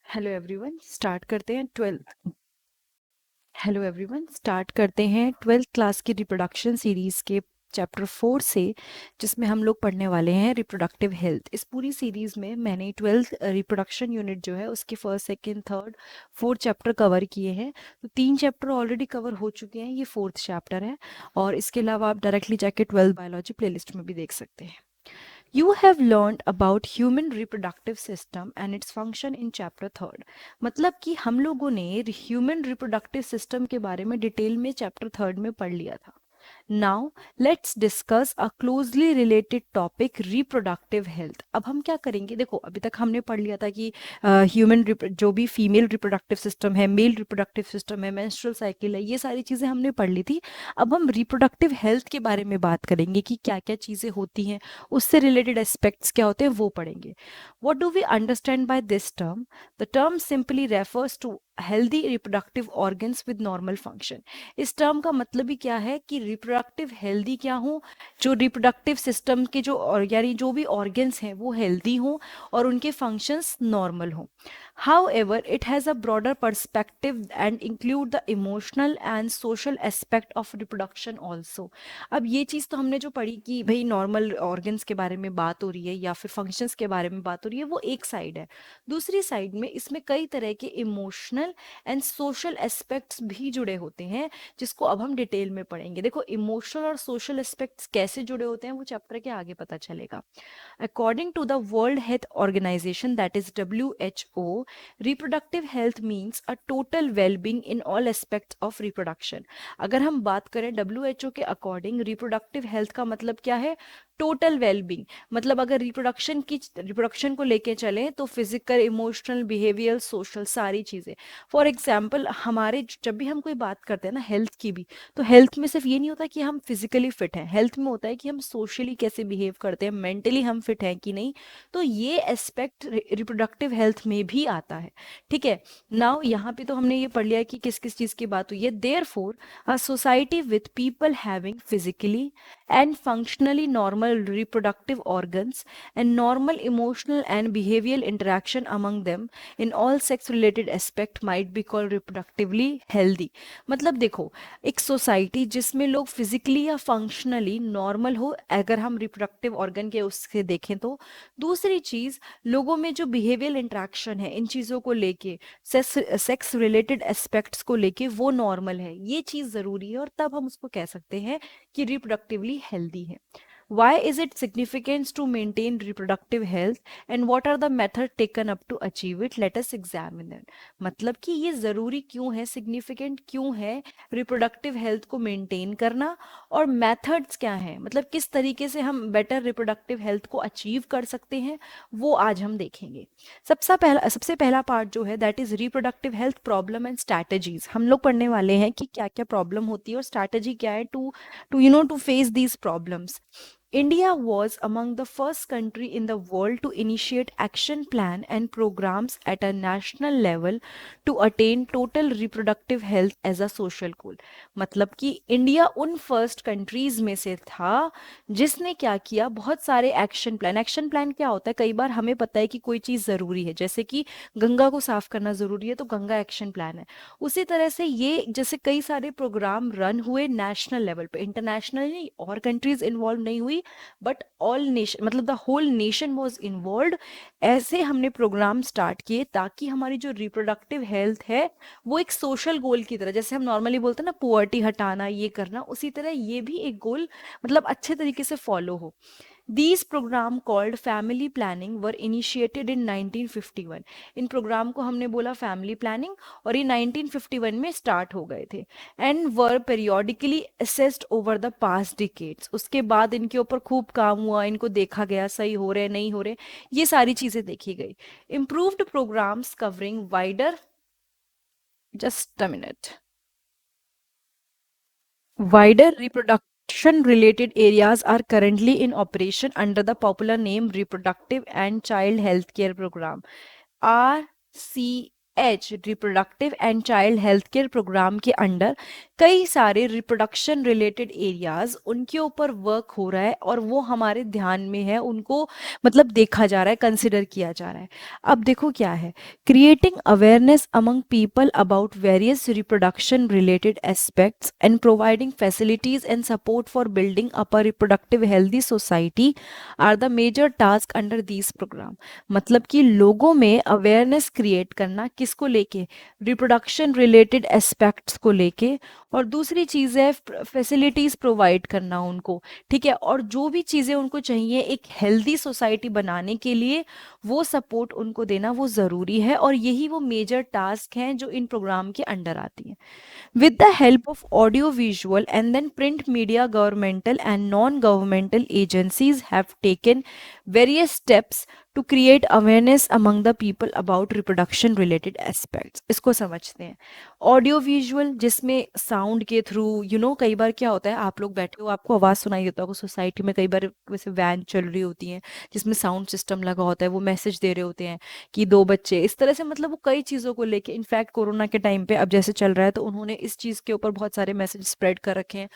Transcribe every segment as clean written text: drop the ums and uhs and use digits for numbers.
Hello everyone start करते हैं twelfth class की रिप्रोडक्शन सीरीज़ के चैप्टर 4 से, जिसमें हम लोग पढ़ने वाले हैं रिप्रोडक्टिव हेल्थ। इस पूरी सीरीज़ में मैंने ट्वेल्थ रिप्रोडक्शन यूनिट जो है उसके first second third fourth chapter cover किए हैं। तो 3 चैप्टर ऑलरेडी कवर हो चुके हैं, ये फोर्थ चैप्टर है। और इसके अलावा आप डायरेक्टली जाके ट्वेल्थ बायोलॉजी प्लेलिस्ट में भी देख सकते हैं। You have learned about human reproductive system and its function in chapter 3rd। मतलब कि हम लोगों ने ह्यूमन रिप्रोडक्टिव सिस्टम के बारे में डिटेल में चैप्टर 3rd में पढ़ लिया था। Now let's discuss a closely related topic, reproductive health. अब हम क्या करेंगे, देखो अभी तक हमने पढ़ लिया था कि ह्यूमन जो भी फीमेल रिप्रोडक्टिव सिस्टम है, मेल रिप्रोडक्टिव सिस्टम है, मेंस्ट्रुअल साइकिल है, ये सारी चीज़ें हमने पढ़ ली थी। अब हम रिप्रोडक्टिव हेल्थ के बारे में बात करेंगे कि क्या क्या चीज़ें होती हैं, उससे रिलेटेड एस्पेक्ट्स क्या होते हैं वो पढ़ेंगे। What do we understand by this term? The term simply refers to healthy reproductive organs with normal function. इस टर्म का मतलब ही क्या है कि रिप्रोडक्टिव हेल्दी क्या हो, जो रिप्रोडक्टिव सिस्टम के जो यानी जो भी ऑर्गन्स हैं वो हेल्दी हों और उनके फंक्शंस नॉर्मल हों। However, it has a broader perspective and include the emotional and social aspect of reproduction also। अब ये चीज़ तो हमने जो पढ़ी कि भाई नॉर्मल ऑर्गन्स के बारे में बात हो रही है या फिर फंक्शंस के बारे में बात हो रही है, वो एक साइड है। दूसरी साइड में इसमें कई तरह के इमोशनल एंड सोशल एस्पेक्ट्स भी जुड़े होते हैं, जिसको अब हम डिटेल में पढ़ेंगे। देखो इमोशनल और सोशल एस्पेक्ट्स कैसे जुड़े होते हैं वो चैप्टर के आगे पता चलेगा। According to the World Health Organization, that is WHO, reproductive health means a total well-being in all aspects of reproduction। अगर हम बात करें WHO के अकॉर्डिंग रिप्रोडक्टिव हेल्थ का मतलब क्या है? Total wellbeing. मतलब अगर रिप्रोडक्शन को लेके चलें तो फिजिकल, इमोशनल, बिहेवियर, सोशल, सारी चीज़ें। फॉर एग्जाम्पल हमारे जब भी हम कोई बात करते हैं ना हेल्थ की भी, तो हेल्थ में सिर्फ ये नहीं होता कि हम फिजिकली फिट हैं, हेल्थ में होता है कि हम सोशली कैसे बिहेव करते हैं, मेंटली हम फिट हैं कि नहीं। तो ये एस्पेक्ट रिप्रोडक्टिव हेल्थ में भी आता है। ठीक है। नाउ यहाँ पे तो हमने ये पढ़ लिया कि किस किस चीज़ की बात हुई है। Therefore a society with people having physically and functionally normal reproductive organs and normal emotional and behavioral interaction among them in all sex related aspect might be called reproductively healthy। मतलब देखो, एक सोसाइटी जिसमें लोग physically या functionally normal हो, अगर हम reproductive organ के उससे देखें तो। दूसरी चीज, लोगों में जो बिहेवियल इंट्रैक्शन है इन चीज़ों को लेके, सेक्स रिलेटेड एस्पेक्ट्स को लेके वो नॉर्मल है, ये चीज़ ज़रूरी है और तब हम उसको कह सकते हैं कि रिप्रोडक्टिवली हेल्दी है। Why is it significant to maintain reproductive health and what are the methods taken up to achieve it? Let us examine it। मतलब कि ये ज़रूरी क्यों है, सिग्निफिकेंट क्यों है रिप्रोडक्टिव हेल्थ को मेंटेन करना, और मेथड्स क्या हैं, मतलब किस तरीके से हम बेटर रिप्रोडक्टिव हेल्थ को अचीव कर सकते हैं, वो आज हम देखेंगे। सबसे पहला पार्ट जो है that is reproductive health problem and strategies. हम लोग पढ़ने वाले हैं कि क्या क्या प्रॉब्लम होती है और स्ट्रैटेजी क्या है to face these problems. India was among the first country in the world to initiate action plan and programs at a national level to attain total reproductive health as a social goal। मतलब कि India उन first countries में से था जिसने क्या किया, बहुत सारे एक्शन प्लान। एक्शन प्लान क्या होता है, कई बार हमें पता है कि कोई चीज़ ज़रूरी है, जैसे कि गंगा को साफ करना ज़रूरी है तो गंगा एक्शन प्लान है। उसी तरह से ये जैसे कई सारे प्रोग्राम रन हुए नेशनल लेवल पे, इंटरनेशनल नहीं और कंट्रीज इन्वॉल्व नहीं हुई, बट ऑल नेशन मतलब the whole nation was involve. ऐसे हमने प्रोग्राम स्टार्ट किए ताकि हमारी जो रिप्रोडक्टिव हेल्थ है वो एक सोशल गोल की तरह, जैसे हम नॉर्मली बोलते हैं ना पुअर्टी हटाना, ये करना, उसी तरह ये भी एक गोल मतलब अच्छे तरीके से फॉलो हो। These program called family planning were initiated in 1951। इन प्रोग्राम को हमने बोला फैमिली प्लानिंग और ये 1951 में स्टार्ट हो गए थे। And were periodically assessed over the past decades। उसके बाद इनके ऊपर खूब काम हुआ, इनको देखा गया सही हो रहे नहीं हो रहे, ये सारी चीज़ें देखी गई। Improved programs covering wider, just a minute, wider reproduction related areas are currently in operation under the popular name Reproductive and Child Health Care Program, RCHP। As reproductive and child health care programme के under कई सारे reproduction related areas उनके ऊपर work हो रहा है और वो हमारे ध्यान में है, उनको मतलब देखा जा रहा है, कंसिडर किया जा रहा है। अब देखो क्या है, creating awareness among people about various reproduction related aspects and providing facilities and support for building up a reproductive healthy society are the major task under these program। मतलब कि लोगों में अवेयरनेस क्रिएट करना किसको लेके, रिप्रोडक्शन रिलेटेड एस्पेक्ट्स को लेके, और दूसरी चीज़ है फैसिलिटीज़ प्रोवाइड करना उनको, ठीक है, और जो भी चीज़ें उनको चाहिए एक हेल्दी सोसाइटी बनाने के लिए वो सपोर्ट उनको देना वो ज़रूरी है, और यही वो मेजर टास्क हैं जो इन प्रोग्राम के अंडर आती हैं। With the help of audiovisual and then print media, governmental and non-governmental agencies have taken various steps to create awareness among the people about reproduction related aspects। इसको समझते हैं। Audio visual जिसमें sound के through कई बार क्या होता है, आप लोग बैठे हो आपको आवाज़ सुनाई देता होगा सोसाइटी में, कई बार वैसे वैन चल रही होती है जिसमें साउंड सिस्टम लगा होता है, वो मैसेज दे रहे होते हैं कि 2 बच्चे, इस तरह से मतलब वो कई चीज़ों को लेके, इनफैक्ट कोरोना के टाइम पे अब जैसे चल रहा है तो उन्होंने इस चीज़ के ऊपर बहुत सारे मैसेज स्प्रेड कर रखे हैं।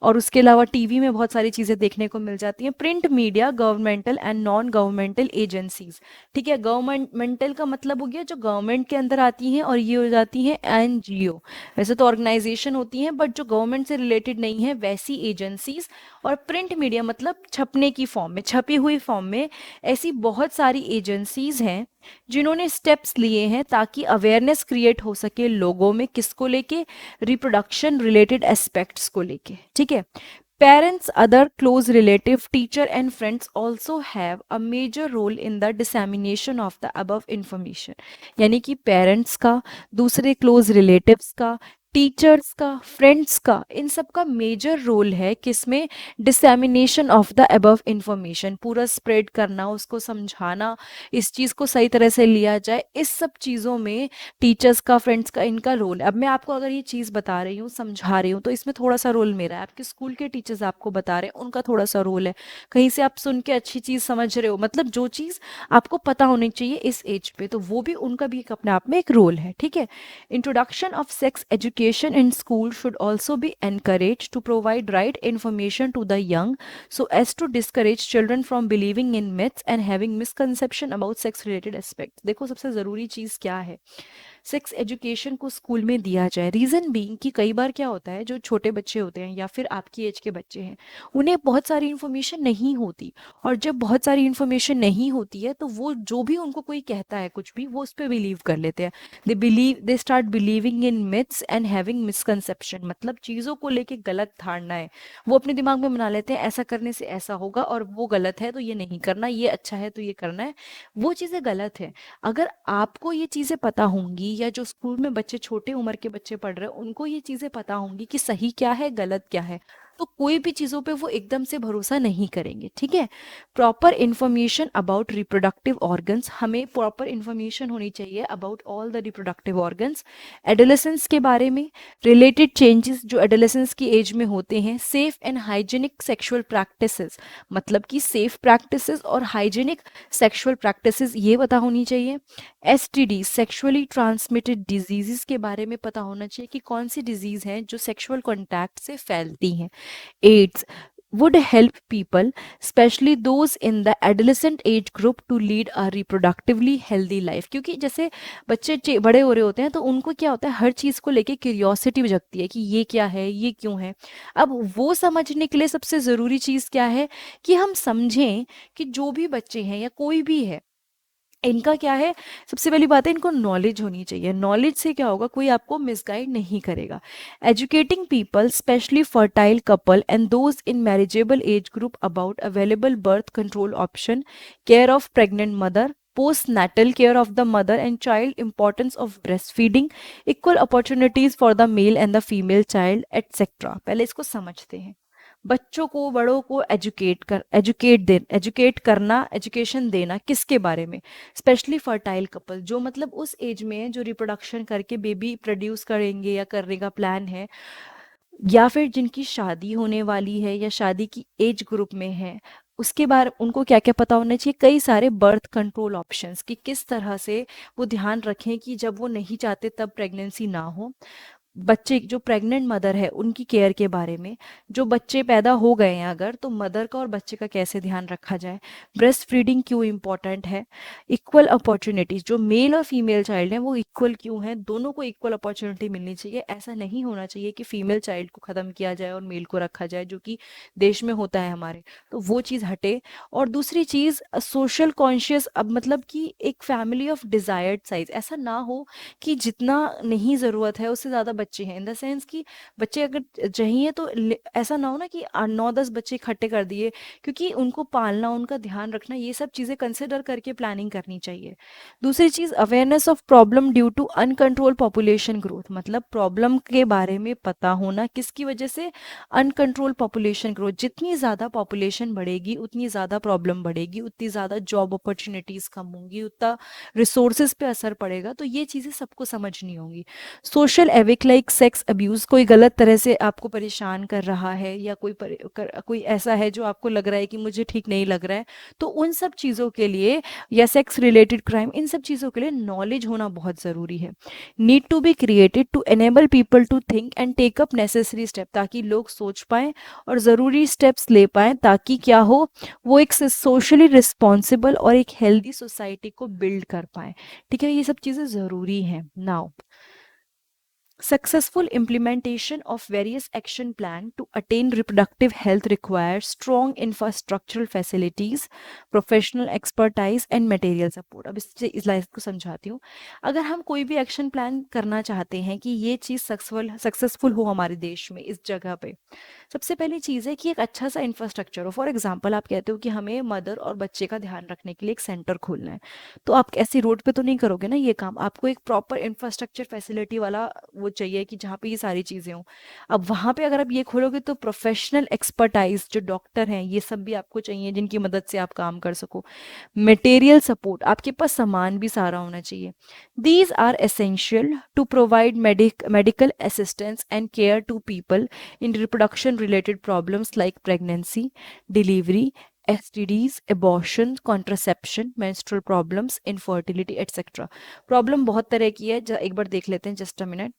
और उसके अलावा टीवी में बहुत सारी चीज़ें देखने को मिल जाती हैं। Print media, governmental and non governmental agencies, ठीक है, गवर्नमेंटल का मतलब हो गया जो गवर्नमेंट के अंदर आती हैं, और ये हो जाती हैं एनजीओ, वैसे तो ऑर्गेनाइजेशन होती हैं बट जो गवर्नमेंट से रिलेटेड नहीं है वैसी एजेंसीज। और प्रिंट मीडिया मतलब छपने की फॉर्म में, छपी हुई फॉर्म में ऐसी बहुत सारी एजेंसीज हैं जिन्होंने स्टेप्स लिए हैं ताकि अवेयरनेस क्रिएट हो सके लोगों में, किसको लेके, रिप्रोडक्शन रिलेटेड एस्पेक्ट्स को लेके, ठीक है। Parents, other close relative, teacher and friends also have a major role in the dissemination of the above information। यानी कि पेरेंट्स का, दूसरे क्लोज रिलेटिव्स का, टीचर्स का, फ्रेंड्स का, इन सब का मेजर रोल है किसमें, dissemination of the above information, पूरा स्प्रेड करना, उसको समझाना, इस चीज़ को सही तरह से लिया जाए, इस सब चीज़ों में टीचर्स का, फ्रेंड्स का, इनका रोल है। अब मैं आपको अगर ये चीज़ बता रही हूँ, समझा रही हूँ, तो इसमें थोड़ा सा रोल मेरा है, आपके स्कूल के टीचर्स आपको बता रहे हैं उनका थोड़ा सा रोल है, कहीं से आप सुन के अच्छी चीज़ समझ रहे हो, मतलब जो चीज़ आपको पता होनी चाहिए इस एज पे, तो वो भी उनका भी एक अपने आप में एक रोल है, ठीक है। Introduction of sex education in school should also be encourage to provide right information to the young so as to discourage children from believing in myths and having misconception about sex related aspects। देखो सबसे ज़रूरी चीज़ क्या है, sex education को school में दिया जाए। Reason being कि कई बार क्या होता है, जो छोटे बच्चे होते हैं या फिर आपकी एज के बच्चे हैं, उन्हें बहुत सारी इन्फॉर्मेशन नहीं होती, और जब बहुत सारी इन्फॉर्मेशन नहीं होती है तो वो जो भी उनको कोई कहता है कुछ भी, वो उस पर बिलीव कर लेते हैं। They start believing in myths and having misconception, मतलब चीज़ों को लेके गलत धारणाएं वो अपने दिमाग में बना लेते हैं, ऐसा करने से ऐसा होगा, और वो गलत है तो ये नहीं करना, ये अच्छा है तो ये करना है, वो चीज़ें गलत है। अगर आपको ये चीज़ें पता होंगी, या जो स्कूल में बच्चे, छोटे उम्र के बच्चे पढ़ रहे हैं, उनको ये चीज़ें पता होंगी कि सही क्या है गलत क्या है, तो कोई भी चीज़ों पे वो एकदम से भरोसा नहीं करेंगे, ठीक है। Proper information about reproductive organs, हमें प्रॉपर इंफॉर्मेशन होनी चाहिए about all the reproductive organs. Adolescence के बारे में, रिलेटेड चेंजेस जो एडोलेसेंस की एज में होते हैं, safe and hygienic sexual practices, मतलब कि सेफ प्रैक्टिसेस और हाइजीनिक सेक्सुअल प्रैक्टिसेस ये पता होनी चाहिए। एसटीडी, सेक्सुअली ट्रांसमिटेड डिजीजेस के बारे में पता होना चाहिए कि कौन सी डिजीज हैं जो सेक्सुअल कॉन्टैक्ट से फैलती हैं। AIDS would help people, especially those in the adolescent age group, to lead a reproductively healthy life। क्योंकि जैसे बच्चे बड़े हो रहे होते हैं तो उनको क्या होता है, हर चीज़ को लेके क्यूरियोसिटी जगती है कि ये क्या है, ये क्यों है। अब वो समझने के लिए सबसे ज़रूरी चीज़ क्या है कि हम समझें कि जो भी बच्चे हैं या कोई भी है, इनका क्या है, सबसे पहली बात है इनको नॉलेज होनी चाहिए। नॉलेज से क्या होगा, कोई आपको मिसगाइड नहीं करेगा। Educating people, specially fertile couple and those in marriageable age group, about available birth control option, care of pregnant mother, post natal care of the mother and child, importance of breastfeeding, equal opportunities for the male and the female child, etc। पहले इसको समझते हैं। बच्चों को, बड़ों को educate करना, education देना किसके बारे में, स्पेशली फर्टाइल कपल, जो मतलब उस एज में है जो रिप्रोडक्शन करके बेबी प्रोड्यूस करेंगे या करने का प्लान है, या फिर जिनकी शादी होने वाली है या शादी की एज ग्रुप में है, उसके बाद उनको क्या क्या पता होना चाहिए, कई सारे बर्थ कंट्रोल ऑप्शंस कि किस तरह से वो ध्यान रखें कि जब वो नहीं चाहते तब प्रेगनेंसी ना हो। बच्चे जो प्रेग्नेंट मदर है उनकी केयर के बारे में, जो बच्चे पैदा हो गए हैं अगर, तो मदर का और बच्चे का कैसे ध्यान रखा जाए, ब्रेस्ट फीडिंग क्यों इम्पोर्टेंट है, इक्वल अपॉर्चुनिटीज, जो मेल और फीमेल चाइल्ड हैं वो इक्वल क्यों हैं, दोनों को इक्वल अपॉर्चुनिटी मिलनी चाहिए। ऐसा नहीं होना चाहिए कि फीमेल चाइल्ड को ख़त्म किया जाए और मेल को रखा जाए, जो कि देश में होता है हमारे, तो वो चीज़ हटे। और दूसरी चीज़ सोशल कॉन्शियस, अब मतलब कि एक फैमिली ऑफ डिज़ायर्ड साइज, ऐसा ना हो कि जितना नहीं ज़रूरत है उससे ज़्यादा बच्चे हैं, इन द सेंस कि बच्चे अगर चाहिए तो ऐसा ना हो ना कि 9-10 बच्चे इकट्ठे कर दिए, क्योंकि उनको पालना, उनका ध्यान रखना, ये सब चीज़ें कंसिडर करके प्लानिंग करनी चाहिए। दूसरी चीज़, awareness of problem due to uncontrol population growth, मतलब प्रॉब्लम के बारे में पता होना किसकी वजह से, अनकंट्रोल पॉपुलेशन ग्रोथ, जितनी ज़्यादा पॉपुलेशन बढ़ेगी उतनी ज़्यादा प्रॉब्लम बढ़ेगी, उतनी ज़्यादा जॉब अपॉर्चुनिटीज़ कम होंगी, उतना रिसोर्सेज पे असर पड़ेगा, तो ये चीज़ें सबको समझनी होंगी। Social Avik like sex abuse, कोई गलत तरह से आपको परेशान कर रहा है या कोई ऐसा है जो आपको लग रहा है कि मुझे ठीक नहीं लग रहा है, तो उन सब चीज़ों के लिए, या सेक्स रिलेटेड क्राइम, इन सब चीज़ों के लिए नॉलेज होना बहुत ज़रूरी है। Need to be created to enable people to think and take up necessary step, ताकि लोग सोच पाएँ और ज़रूरी स्टेप्स ले पाएँ, ताकि क्या हो, वो एक सोशली रिस्पॉन्सिबल और एक हेल्दी सोसाइटी को बिल्ड कर पाएँ। ठीक है, ये सब चीज़ें ज़रूरी हैं। Now, successful implementation of various action plan to attain reproductive health requires strong infrastructural facilities, professional expertise and material support. अब इस लाइफ को समझाती हूँ। अगर हम कोई भी एक्शन प्लान करना चाहते हैं कि ये चीज़ सक्सेसफुल हो हमारे देश में इस जगह पे, सबसे पहली चीज़ है कि एक अच्छा सा इंफ्रास्ट्रक्चर हो। फॉर एग्जांपल, आप कहते हो कि हमें मदर और बच्चे का ध्यान रखने के लिए एक सेंटर खोलना है, तो आप ऐसी रोड पे तो नहीं करोगे ना ये काम, आपको एक प्रॉपर इंफ्रास्ट्रक्चर फैसिलिटी वाला वो चाहिए कि जहाँ पे ये सारी चीज़ें हों। अब वहाँ पे अगर आप ये खोलोगे तो प्रोफेशनल एक्सपर्टाइज, जो डॉक्टर हैं, ये सब भी आपको चाहिए जिनकी मदद से आप काम कर सको। मटेरियल सपोर्ट, आपके पास सामान भी सारा होना चाहिए। These are essential to provide medical assistance and care to people in reproduction related problems like pregnancy, delivery, STDs, abortion, contraception, menstrual problems, infertility, etc. Problem बहुत तरह की है, एक बार देख लेते हैं, जस्ट अ मिनट।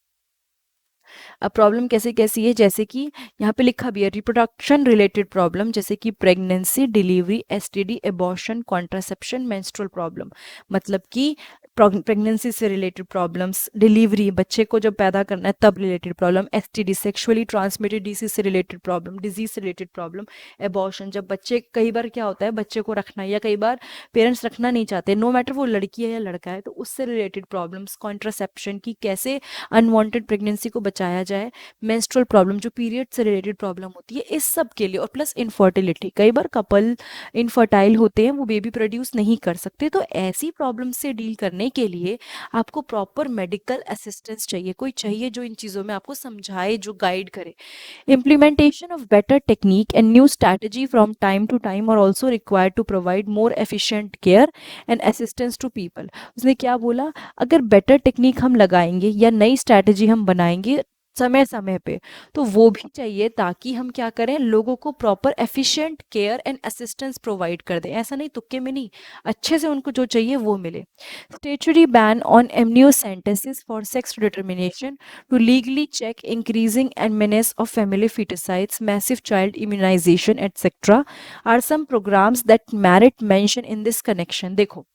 अब प्रॉब्लम कैसे कैसी है, जैसे कि यहाँ पे लिखा भी है, रिप्रोडक्शन रिलेटेड प्रॉब्लम, जैसे कि pregnancy, delivery, STD, abortion, contraception, menstrual problem, मतलब कि प्रेगनेंसी से रिलेटेड प्रॉब्लम्स, डिलीवरी, बच्चे को जब पैदा करना है तब related problem, STD, sexually transmitted disease से रिलेटेड प्रॉब्लम, डिजीज से रिलेटेड प्रॉब्लम, एबॉर्शन, जब बच्चे, कई बार क्या होता है बच्चे को रखना, या कई बार पेरेंट्स रखना नहीं चाहते, नो मैटर वो लड़की है या लड़का है, तो उससे रिलेटेड प्रॉब्लम्स, कॉन्ट्रासेप्शन की कैसे अनवांटेड प्रेगनेंसी को बचाया जाए, मेंस्ट्रुअल प्रॉब्लम जो पीरियड से रिलेटेड प्रॉब्लम होती है, इस सब के लिए, और प्लस इनफर्टिलिटी, कई बार कपल इनफर्टाइल होते हैं, वो बेबी प्रोड्यूस नहीं कर सकते, तो ऐसी प्रॉब्लम से डील करने के लिए आपको प्रॉपर मेडिकल असिस्टेंस चाहिए, कोई चाहिए जो इन चीज़ों में आपको समझाए, जो गाइड करे। Implementation of better technique and new strategy from time to time are also required to provide more efficient care and assistance to people. उसने क्या बोला, अगर बेटर टेक्निक हम लगाएंगे या नई स्ट्रैटेजी हम बनाएंगे समय समय पे, तो वो भी चाहिए, ताकि हम क्या करें, लोगों को proper efficient care and assistance provide कर दें, ऐसा नहीं तुक्के में नहीं, अच्छे से उनको जो चाहिए वो मिले। Statutory ban on amniocentesis for sex determination to legally check increasing and menace of family feticides, massive child immunization, etc. are some programs that merit mention in this connection. देखो,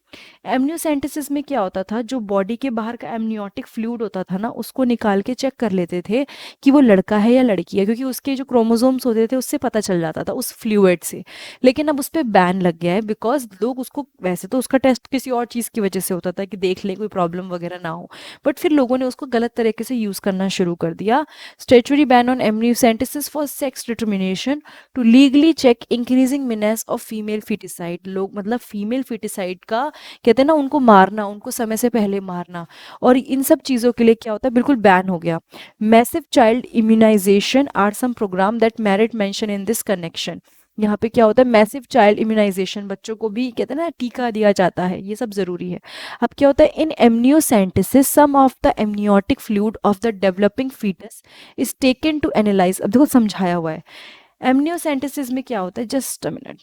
एमनियोसेंटेसिस में क्या होता था, जो बॉडी के बाहर का amniotic fluid होता था ना, उसको निकाल के चेक कर लेते थे कि वो लड़का है या लड़की है, क्योंकि उसके जो क्रोमोसोम्स होते थे उससे पता चल जाता था उस फ्लूइड से। लेकिन अब उस पर बैन लग गया है, बिकॉज लोग उसको, वैसे तो उसका टेस्ट किसी और चीज़ की वजह से होता था कि देख ले कोई प्रॉब्लम वगैरह ना हो, बट फिर लोगों ने उसको गलत तरीके से यूज़ करना शुरू कर दिया। Statutory ban on amniocentesis for sex determination to legally check increasing menace of female foeticide, लोग मतलब फीमेल फिटिसाइड का कहते हैं ना, उनको मारना, उनको समय से पहले मारना, और इन सब चीज़ों के लिए क्या होता है, बिल्कुल बैन हो गया। Massive child immunisation are some programme that merit mention in this connection. यहाँ पे क्या होता है, मैसिव चाइल्ड इम्यूनाइजेशन, बच्चों को भी कहते हैं ना टीका दिया जाता है, ये सब जरूरी है। अब क्या होता है, in amniocentesis some of the amniotic fluid of the developing foetus is taken to analyse. अब देखो समझाया हुआ है, एमनियोसेंटेसिस में क्या होता है, just a minute,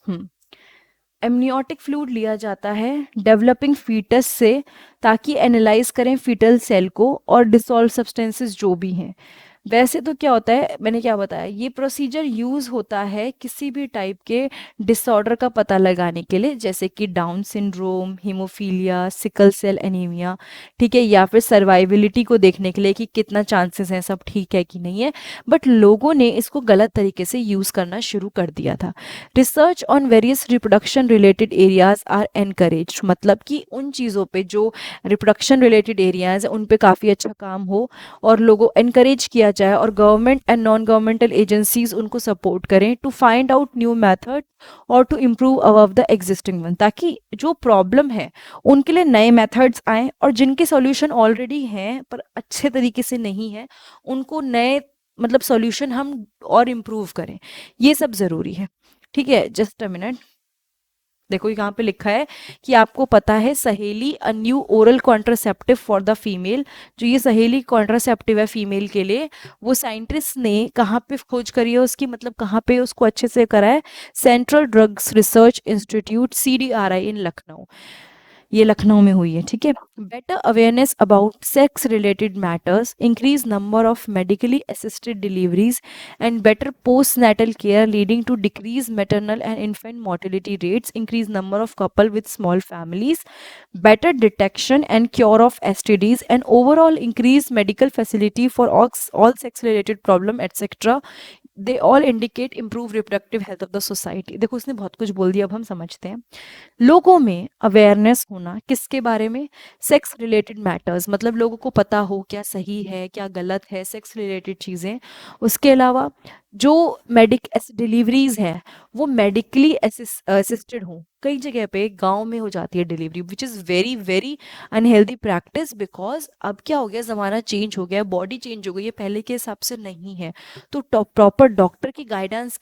amniotic fluid लिया जाता है डेवलपिंग फीटस से, ताकि एनालाइज करें फीटल सेल को और डिसॉल्व सब्सटेंसेस जो भी हैं। वैसे तो क्या होता है, मैंने क्या बताया, ये प्रोसीजर यूज होता है किसी भी टाइप के डिसऑर्डर का पता लगाने के लिए, जैसे कि Down syndrome, haemophilia, sickle cell anaemia, ठीक है, या फिर सर्वाइबिलिटी को देखने के लिए कि कितना चांसेस हैं, सब ठीक है कि नहीं है। बट लोगों ने इसको गलत तरीके से यूज करना शुरू कर दिया था। Research on various reproduction related areas are encourage, मतलब कि उन चीज़ों पे जो रिप्रोडक्शन रिलेटेड एरियाज है उन पे काफ़ी अच्छा काम हो और लोगों एनकरेज किया जाए, और government and non governmental agencies उनको सपोर्ट करें to find out new method और to improve above the existing one, ताकि जो प्रॉब्लम है उनके लिए नए मेथड्स आए, और जिनके सॉल्यूशन ऑलरेडी हैं पर अच्छे तरीके से नहीं है उनको नए मतलब सॉल्यूशन हम और इम्प्रूव करें। ये सब ज़रूरी है। ठीक है, जस्ट अ मिनट। देखो यहाँ पे लिखा है कि आपको पता है सहेली a new oral contraceptive for the female. जो ये सहेली कॉन्ट्रासेप्टिव है फीमेल के लिए, वो साइंटिस्ट ने कहाँ पे खोज करी है उसकी, मतलब कहाँ पे उसको अच्छे से करा है, central drugs research institute CDRI इन लखनऊ। ये लखनऊ में हुई है, ठीक है। Better awareness about sex related matters, increase number of medically assisted deliveries and better post natal care leading to decrease maternal and infant mortality rates, increase number of couple with small families, better detection and cure of STDs, and overall increase medical facility for all sex related problem etc. They all indicate improve reproductive health of the society. देखो उसने बहुत कुछ बोल दिया, अब हम समझते हैं। लोगों में अवेयरनेस होना किसके बारे में, सेक्स रिलेटेड मैटर्स, मतलब लोगों को पता हो क्या सही है क्या गलत है, सेक्स रिलेटेड चीज़ें। उसके अलावा जो मेडिक डिलीवरीज हैं वो मेडिकली असिस्टेड हों। कई जगह पे गांव में हो जाती है delivery, which is very very unhealthy practice, because अब क्या हो गया, ज़माना चेंज हो गया, बॉडी चेंज हो गई है, पहले के हिसाब से नहीं है। तो प्रॉपर डॉक्टर की गाइडेंस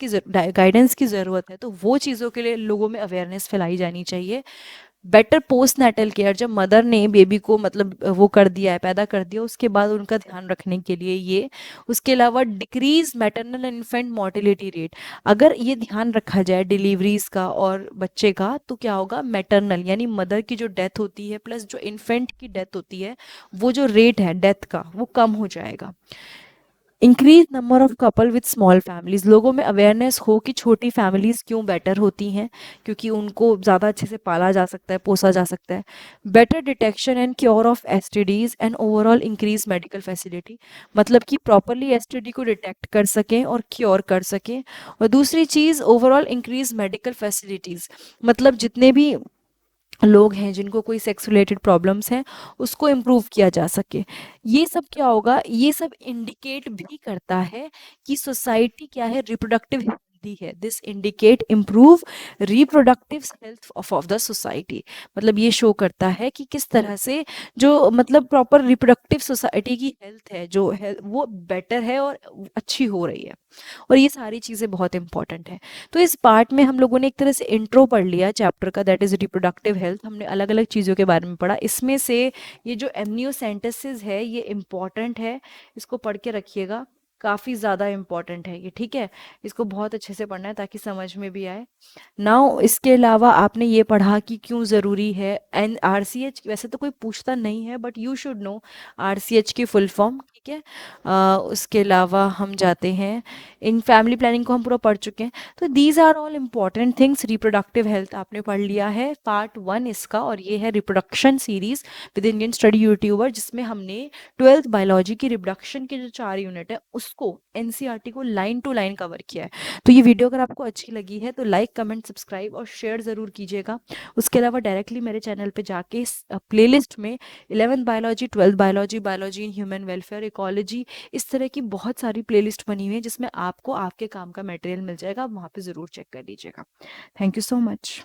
की ज़रूरत है। तो वो चीज़ों के लिए लोगों में अवेयरनेस फैलाई जानी चाहिए। बेटर पोस्ट नेटल केयर, जब मदर ने बेबी को मतलब वो कर दिया है, पैदा कर दिया, उसके बाद उनका ध्यान रखने के लिए ये। उसके अलावा decrease maternal and infant mortality rate, अगर ये ध्यान रखा जाए डिलीवरीज का और बच्चे का, तो क्या होगा, मैटरनल यानी मदर की जो डेथ होती है प्लस जो इन्फेंट की डेथ होती है, वो जो रेट है डेथ का वो कम हो जाएगा। Increase number of couple with small families, लोगों में अवेयरनेस हो कि छोटी फैमिलीज क्यों बेटर होती हैं, क्योंकि उनको ज़्यादा अच्छे से पाला जा सकता है, पोसा जा सकता है। Better detection and cure of STDs and overall increase medical facility, मतलब कि प्रॉपरली STD को डिटेक्ट कर सकें और क्योर कर सकें। और दूसरी चीज़, ओवरऑल इंक्रीज मेडिकल फैसिलिटीज़, मतलब जितने भी लोग हैं जिनको कोई सेक्स रिलेटेड प्रॉब्लम्स हैं उसको इम्प्रूव किया जा सके। ये सब क्या होगा, ये सब इंडिकेट भी करता है कि सोसाइटी क्या है, रिप्रोडक्टिव हेल्दी है। This indicate improve reproductive health of the society, मतलब ये शो करता है कि किस तरह से जो मतलब प्रॉपर रिप्रोडक्टिव सोसाइटी की हेल्थ है, जो है वो बेटर है और अच्छी हो रही है। और ये सारी चीज़ें बहुत इंपॉर्टेंट है। तो इस पार्ट में हम लोगों ने एक तरह से इंट्रो पढ़ लिया चैप्टर का, दैट इज़ रिप्रोडक्टिव हेल्थ। हमने अलग अलग चीज़ों के बारे में पढ़ा, इसमें से ये जो एमनियोसेंटेसिस है ये इम्पॉर्टेंट है, इसको पढ़ के रखिएगा, काफ़ी ज़्यादा इम्पॉर्टेंट है ये, ठीक है। इसको बहुत अच्छे से पढ़ना है ताकि समझ में भी आए। नाउ इसके अलावा आपने ये पढ़ा कि क्यों ज़रूरी है एंड RCH, वैसे तो कोई पूछता नहीं है but you should know RCH की फुल फॉर्म, ठीक है। उसके अलावा हम जाते हैं, इन फैमिली प्लानिंग को हम पूरा पढ़ चुके हैं। तो these are all important things. Reproductive health आपने पढ़ लिया है, पार्ट 1 इसका, और ये है reproduction series with Indian study YouTuber, जिसमें हमने 12th बायोलॉजी की रिप्रोडक्शन के जो 4 यूनिट है उसको NCERT को लाइन टू लाइन कवर किया है। तो ये वीडियो अगर आपको अच्छी लगी है तो लाइक कमेंट सब्सक्राइब और शेयर ज़रूर कीजिएगा। उसके अलावा डायरेक्टली मेरे चैनल पे जाके प्लेलिस्ट में 11th biology, 12th biology, biology in human welfare, ecology, इस तरह की बहुत सारी प्लेलिस्ट बनी हुई है जिसमें आपको आपके काम का मटेरियल मिल जाएगा। आप वहाँ पे ज़रूर चेक कर लीजिएगा। Thank you so much.